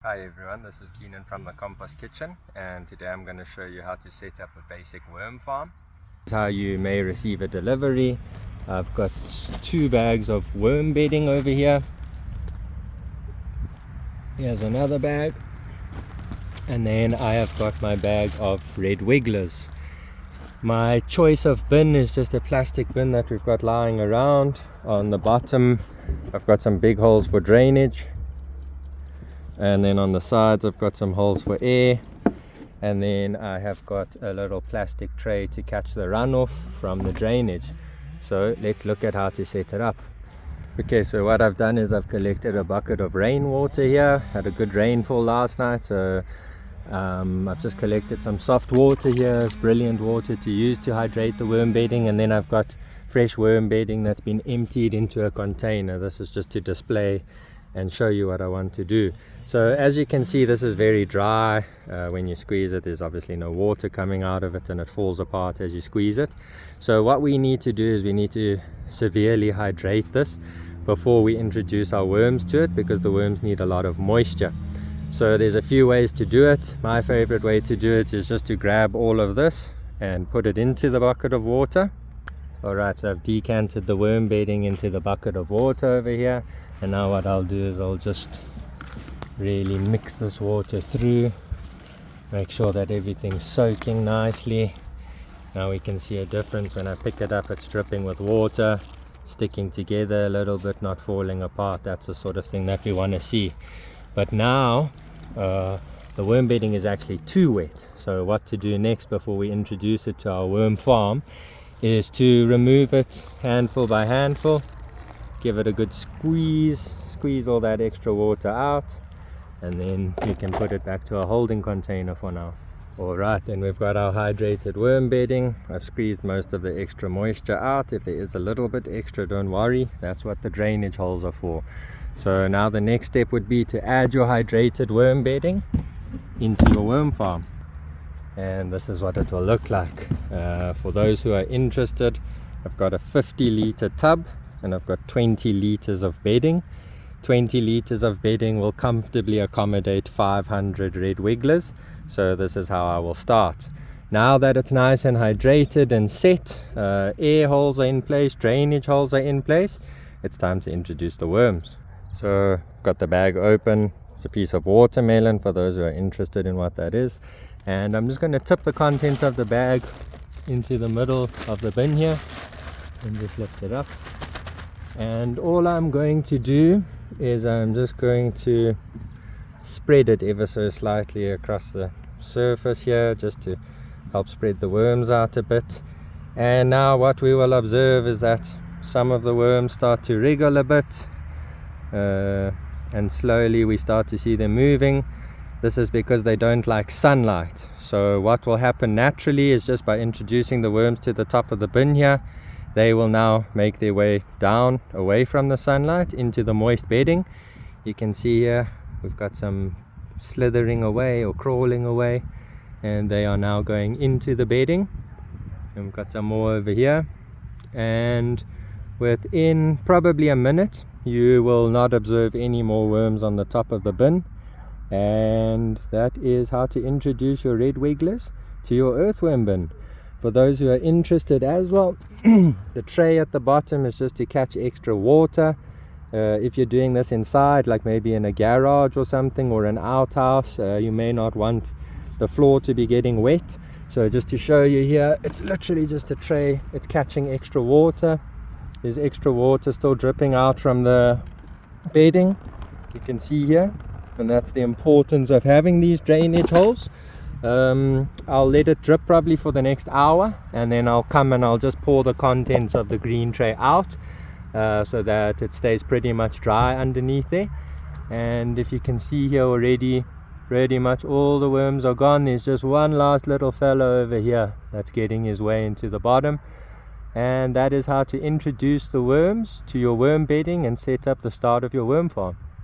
Hi everyone, this is Keenan from the Compost Kitchen, and today I'm going to show you how to set up a basic worm farm. This is how you may receive a delivery. I've got 2 bags of worm bedding over here. Here's another bag, and then I have got my bag of Red Wrigglers. My choice of bin is just a plastic bin that we've got lying around. On the bottom I've got some big holes for drainage, and then on the sides I've got some holes for air, and then I have got a little plastic tray to catch the runoff from the drainage. So let's look at how to set it up. Okay, so what I've done is I've collected a bucket of rainwater here. Had a good rainfall last night, so I've just collected some soft water here. It's brilliant water to use to hydrate the worm bedding, and then I've got fresh worm bedding that's been emptied into a container. This is just to display and show you what I want to do. So as you can see, this is very dry. When you squeeze it, there's obviously no water coming out of it, and it falls apart as you squeeze it. So what we need to do is we need to severely hydrate this before we introduce our worms to it, because the worms need a lot of moisture. So there's a few ways to do it. My favorite way to do it is just to grab all of this and put it into the bucket of water. Alright, so I've decanted the worm bedding into the bucket of water over here, and now what I'll do is I'll just really mix this water through, make sure that everything's soaking nicely. Now we can see a difference. When I pick it up, it's dripping with water, sticking together a little bit, not falling apart. That's the sort of thing that we want to see. But now the worm bedding is actually too wet. So what to do next before we introduce it to our worm farm is to remove it handful by handful, give it a good squeeze all that extra water out, and then we can put it back to our holding container for now. Alright, then we've got our hydrated worm bedding. I've squeezed most of the extra moisture out. If there is a little bit extra, don't worry, that's what the drainage holes are for. So now the next step would be to add your hydrated worm bedding into your worm farm, and this is what it will look like. For those who are interested, I've got a 50-litre tub and I've got 20 litres of bedding. 20 litres of bedding will comfortably accommodate 500 Red Wrigglers. So this is how I will start. Now that it's nice and hydrated and set, air holes are in place, drainage holes are in place, it's time to introduce the worms. So I've got the bag open. It's a piece of watermelon for those who are interested in what that is. And I'm just going to tip the contents of the bag into the middle of the bin here and just lift it up. And all I'm going to do is I'm just going to spread it ever so slightly across the surface here, just to help spread the worms out a bit. And now what we will observe is that some of the worms start to wriggle a bit, and slowly we start to see them moving. This is because they don't like sunlight. So what will happen naturally is, just by introducing the worms to the top of the bin here, they will now make their way down away from the sunlight into the moist bedding. You can see here we've got some slithering away or crawling away, and they are now going into the bedding. And we've got some more over here, and within probably a minute you will not observe any more worms on the top of the bin. And that is how to introduce your Red Wrigglers to your earthworm bin. For those who are interested as well, the tray at the bottom is just to catch extra water. If you're doing this inside, like maybe in a garage or something, or an outhouse, you may not want the floor to be getting wet. So just to show you here, it's literally just a tray. It's catching extra water. There's extra water still dripping out from the bedding, you can see here. And that's the importance of having these drainage holes. I'll let it drip probably for the next hour, and then I'll come and I'll just pour the contents of the green tray out, so that it stays pretty much dry underneath there. And if you can see here already, pretty much all the worms are gone. There's just one last little fellow over here that's getting his way into the bottom. And that is how to introduce the worms to your worm bedding and set up the start of your worm farm.